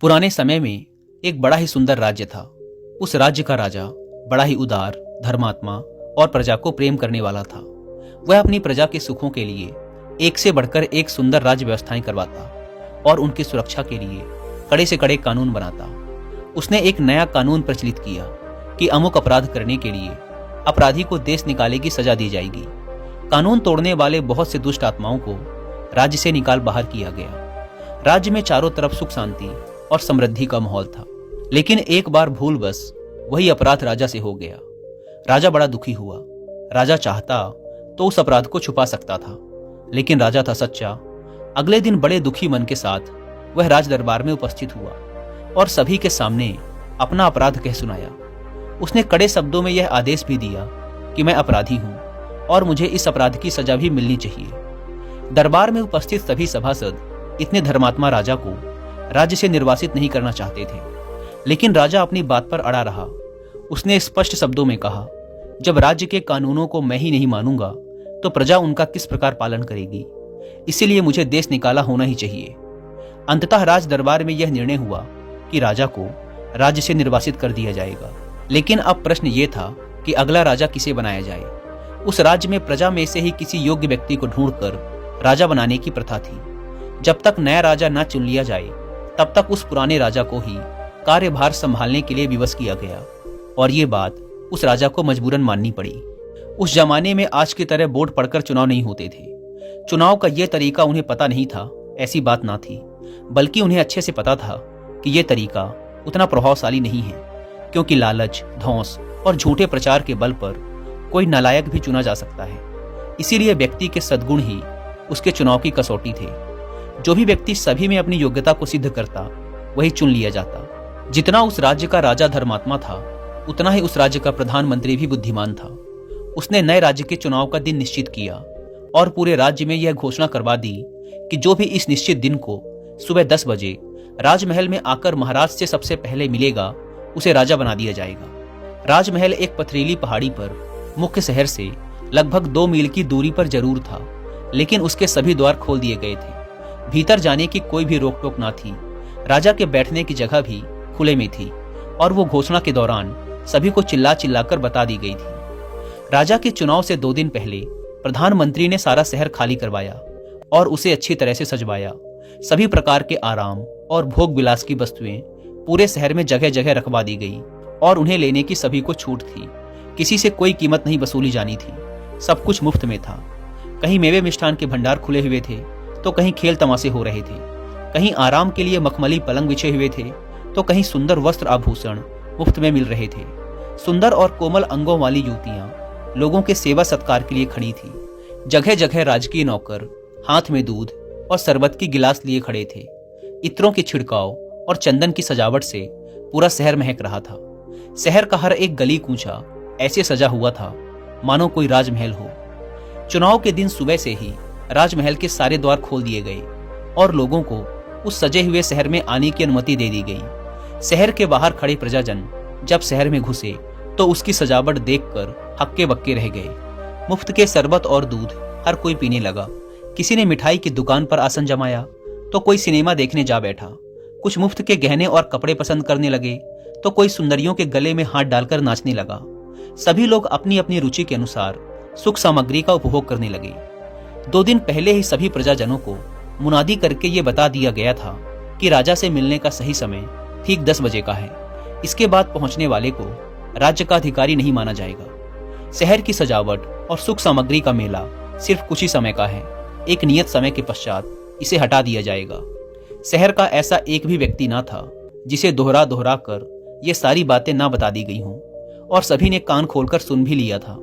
पुराने समय में एक बड़ा ही सुंदर राज्य था। उस राज्य का राजा बड़ा ही उदार, धर्मात्मा और प्रजा को प्रेम करने वाला था। वह अपनी प्रजा के सुखों के लिए एक से बढ़कर एक सुंदर राज्य व्यवस्थाएं करवाता और उनकी सुरक्षा के लिए कड़े से कड़े कानून बनाता। उसने एक नया कानून प्रचलित किया कि अमुक अपराध करने के लिए अपराधी को देश निकाले की सजा दी जाएगी। कानून तोड़ने वाले बहुत से दुष्ट आत्माओं को राज्य से निकाल बाहर किया गया। राज्य में चारों तरफ सुख शांति और समृद्धि का माहौल था। लेकिन एक बार भूलवश वही अपराध राजा से हो गया। राजा बड़ा दुखी हुआ। राजा चाहता तो उस अपराध को छुपा सकता था, लेकिन राजा था सच्चा। अगले दिन बड़े दुखी मन के साथ वह राज दरबार में उपस्थित हुआ और सभी के सामने अपना अपराध कह सुनाया। उसने कड़े शब्दों में यह आदेश भी दिया कि मैं अपराधी हूं और मुझे इस अपराध की सजा भी मिलनी चाहिए। दरबार में उपस्थित सभी सभासद इतने धर्मात्मा राजा को राज्य से निर्वासित नहीं करना चाहते थे, लेकिन राजा अपनी बात पर अड़ा रहा। उसने स्पष्ट शब्दों में कहा, जब राज्य के कानूनों को मैं ही नहीं मानूंगा तो प्रजा उनका किस प्रकार पालन करेगी। इसीलिए मुझे देश निकाला होना ही चाहिए। अंततः राज दरबार में यह निर्णय हुआ कि राजा को राज्य से निर्वासित कर दिया जाएगा। लेकिन अब प्रश्न ये था कि अगला राजा किसे बनाया जाए। उस राज्य में प्रजा में से ही किसी योग्य व्यक्ति को ढूंढकर राजा बनाने की प्रथा थी। जब तक नया राजा न चुन लिया जाए तब तक उस पुराने राजा को ही कार्यभार संभालने के लिए विवश किया गया और ये बात उस राजा को मजबूरन माननी पड़ी। उस जमाने में आज की तरह वोट पढ़कर चुनाव नहीं होते थे। चुनाव का यह तरीका उन्हें पता नहीं था, ऐसी बात ना थी, बल्कि उन्हें अच्छे से पता था कि यह तरीका उतना प्रभावशाली नहीं है, क्योंकि लालच, धौंस और झूठे प्रचार के बल पर कोई नालायक भी चुना जा सकता है। इसीलिए व्यक्ति के सद्गुण ही उसके चुनाव की कसौटी थे। जो भी व्यक्ति सभी में अपनी योग्यता को सिद्ध करता वही चुन लिया जाता। जितना उस राज्य का राजा धर्मात्मा था, उतना ही उस राज्य का प्रधानमंत्री भी बुद्धिमान था। उसने नए राज्य के चुनाव का दिन निश्चित किया और पूरे राज्य में यह घोषणा करवा दी कि जो भी इस निश्चित दिन को सुबह 10 बजे राजमहल में आकर महाराज से सबसे पहले मिलेगा, उसे राजा बना दिया जाएगा। राजमहल एक पथरीली पहाड़ी पर मुख्य शहर से लगभग 2 मील की दूरी पर जरूर था, लेकिन उसके सभी द्वार खोल दिए गए थे। भीतर जाने की कोई भी रोक टोक ना थी। राजा के बैठने की जगह भी खुले में थी और वो घोषणा के दौरान सभी को चिल्ला चिल्लाकर बता दी गई थी। राजा के चुनाव से 2 दिन पहले प्रधानमंत्री ने सारा शहर खाली करवाया और उसे अच्छी तरह से सजवाया। सभी प्रकार के आराम और भोग विलास की वस्तुएं पूरे शहर में जगह जगह रखवा दी गई और उन्हें लेने की सभी को छूट थी। किसी से कोई कीमत नहीं वसूली जानी थी। सब कुछ मुफ्त में था। कहीं मेवे मिष्ठान के भंडार खुले हुए थे तो कहीं खेल तमाशे हो रहे थे। कहीं आराम के लिए मखमली पलंग बिछे हुए थे तो कहीं सुंदर वस्त्र आभूषण मुफ्त में मिल रहे थे। सुंदर और कोमल अंगों वाली युवतियां लोगों के सेवा सत्कार के लिए खड़ी थी। जगह जगह राजकीय नौकर हाथ में दूध और शरबत की गिलास लिए खड़े थे। इत्रों के छिड़काव और चंदन की सजावट से पूरा शहर महक रहा था। शहर का हर एक गली कूचा ऐसे सजा हुआ था मानो कोई राजमहल हो। चुनाव के दिन सुबह से ही राजमहल के सारे द्वार खोल दिए गए और लोगों को उस सजे हुए शहर में आने की अनुमति दे दी गई। शहर के बाहर खड़े प्रजाजन जब शहर में घुसे तो उसकी सजावट देखकर हक्के बक्के रह गए। मुफ्त के शरबत और दूध हर कोई पीने लगा। किसी ने मिठाई की दुकान पर आसन जमाया तो कोई सिनेमा देखने जा बैठा। कुछ मुफ्त के गहने और कपड़े पसंद करने लगे तो कोई सुंदरियों के गले में हाथ डालकर नाचने लगा। सभी लोग अपनी अपनी रुचि के अनुसार सुख सामग्री का उपभोग करने लगे। 2 दिन पहले ही सभी प्रजाजनों को मुनादी करके ये बता दिया गया था कि राजा से मिलने का सही समय ठीक 10 बजे का है। इसके बाद पहुंचने वाले को राज्य का अधिकारी नहीं माना जाएगा। शहर की सजावट और सुख सामग्री का मेला सिर्फ कुछ ही समय का है। एक नियत समय के पश्चात इसे हटा दिया जाएगा। शहर का ऐसा एक भी व्यक्ति ना था जिसे दोहरा दोहरा कर ये सारी बातें ना बता दी गई हों, और सभी ने कान खोलकर सुन भी लिया था।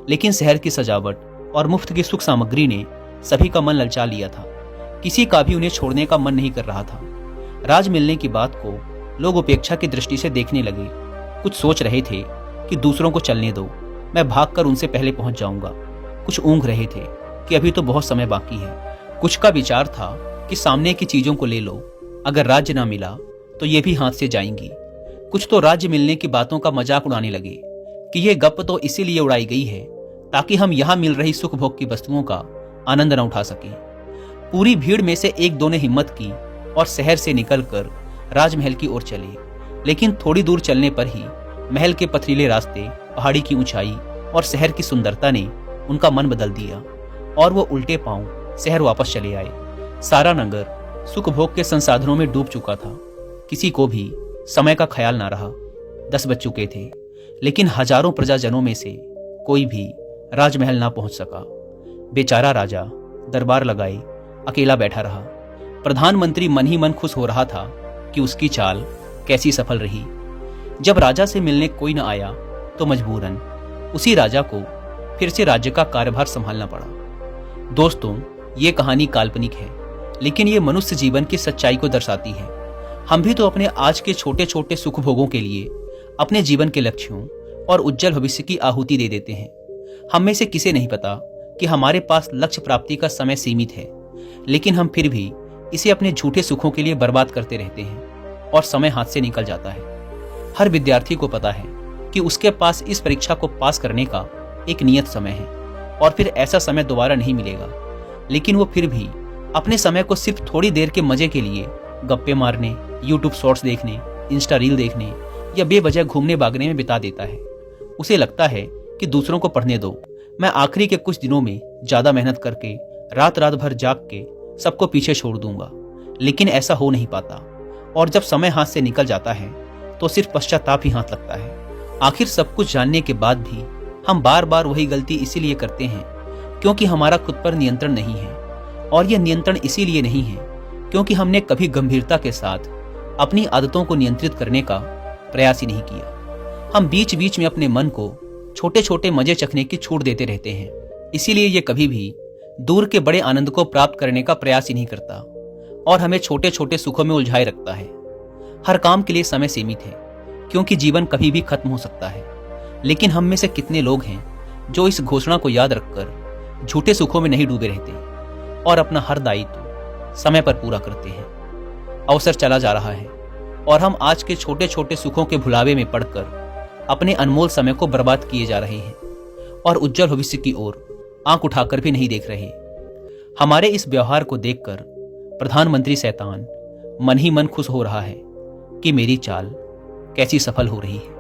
लेकिन शहर की सजावट और मुफ्त की सुख सामग्री ने सभी का मन ललचा लिया था। किसी का भी उन्हें छोड़ने का मन नहीं कर रहा था। राज मिलने की बात को लोग उपेक्षा की दृष्टि से देखने लगे। कुछ सोच रहे थे कि दूसरों को चलने दो, मैं भागकर उनसे पहले पहुंच जाऊंगा। कुछ ऊँघ रहे थे कि अभी तो बहुत समय बाकी है। कुछ का विचार था कि सामने की चीजों को ले लो, अगर राज्य ना मिला तो ये भी हाथ से जाएंगी। कुछ तो राज्य मिलने की बातों का मजाक उड़ाने लगे कि ये गप तो इसीलिए उड़ाई गई है ताकि हम यहाँ मिल रही सुख भोग की वस्तुओं का आनंद न उठा सकें। पूरी भीड़ में से 1-2 ने हिम्मत की और शहर से निकलकर राजमहल की ओर चले, लेकिन थोड़ी दूर चलने पर ही महल के पथरीले रास्ते, पहाड़ी की ऊंचाई और शहर की सुंदरता ने उनका मन बदल दिया और वो उल्टे पांव शहर वापस चले आए। सारा नगर सुख भोग के संसाधनों में डूब चुका था। किसी को भी समय का ख्याल ना रहा। 10 बज चुके थे, लेकिन हजारों प्रजाजनों में से कोई भी राजमहल ना पहुंच सका। बेचारा राजा दरबार लगाए अकेला बैठा रहा। प्रधानमंत्री मन ही मन खुश हो रहा था कि उसकी चाल कैसी सफल रही। जब राजा से मिलने कोई न आया तो मजबूरन उसी राजा को फिर से राज्य का कार्यभार संभालना पड़ा। दोस्तों, ये कहानी काल्पनिक है, लेकिन ये मनुष्य जीवन की सच्चाई को दर्शाती है। हम भी तो अपने आज के छोटे छोटे सुख भोगों के लिए अपने जीवन के लक्ष्यों और उज्जवल भविष्य की आहुति दे देते हैं। हम में से किसे नहीं पता कि हमारे पास लक्ष्य प्राप्ति का समय सीमित है, लेकिन हम फिर भी इसे अपने झूठे सुखों के लिए बर्बाद करते रहते हैं और समय हाथ से निकल जाता है। हर विद्यार्थी को पता है कि उसके पास इस परीक्षा को पास करने का एक नियत समय है और फिर ऐसा समय दोबारा नहीं मिलेगा, लेकिन वो फिर भी अपने समय को सिर्फ थोड़ी देर के मजे के लिए गप्पे मारने, यूट्यूब शॉर्ट्स देखने, इंस्टा रील देखने या बेवजह घूमने भागने में बिता देता है। उसे लगता है कि दूसरों को पढ़ने दो, मैं आखिरी के कुछ दिनों में ज्यादा मेहनत करके रात रात भर जाग के सबको पीछे छोड़ दूंगा, लेकिन ऐसा हो नहीं पाता और जब समय हाथ से निकल जाता है तो सिर्फ पश्चाताप ही हाथ लगता है। आखिर सब कुछ जानने के बाद भी हम बार बार वही गलती इसीलिए करते हैं क्योंकि हमारा खुद पर नियंत्रण नहीं है, और यह नियंत्रण इसीलिए नहीं है क्योंकि हमने कभी गंभीरता के साथ अपनी आदतों को नियंत्रित करने का प्रयास ही नहीं किया। हम बीच बीच में अपने मन को छोटे छोटे मजे चखने की छूट देते रहते हैं, इसीलिए ये कभी भी दूर के बड़े आनंद को प्राप्त करने का प्रयास ही नहीं करता और हमें छोटे छोटे सुखों में उलझाए रखता है। हर काम के लिए समय सीमित है क्योंकि जीवन कभी भी खत्म हो सकता है, लेकिन हम में से कितने लोग हैं जो इस घोषणा को याद रखकर झूठे सुखों में नहीं डूबे रहते और अपना हर दायित्व समय पर पूरा करते हैं। अवसर चला जा रहा है और हम आज के छोटे छोटे सुखों के भुलावे में पड़कर अपने अनमोल समय को बर्बाद किए जा रहे हैं और उज्जवल भविष्य की ओर आंख उठाकर भी नहीं देख रहे। हमारे इस व्यवहार को देखकर प्रधानमंत्री शैतान मन ही मन खुश हो रहा है कि मेरी चाल कैसी सफल हो रही है।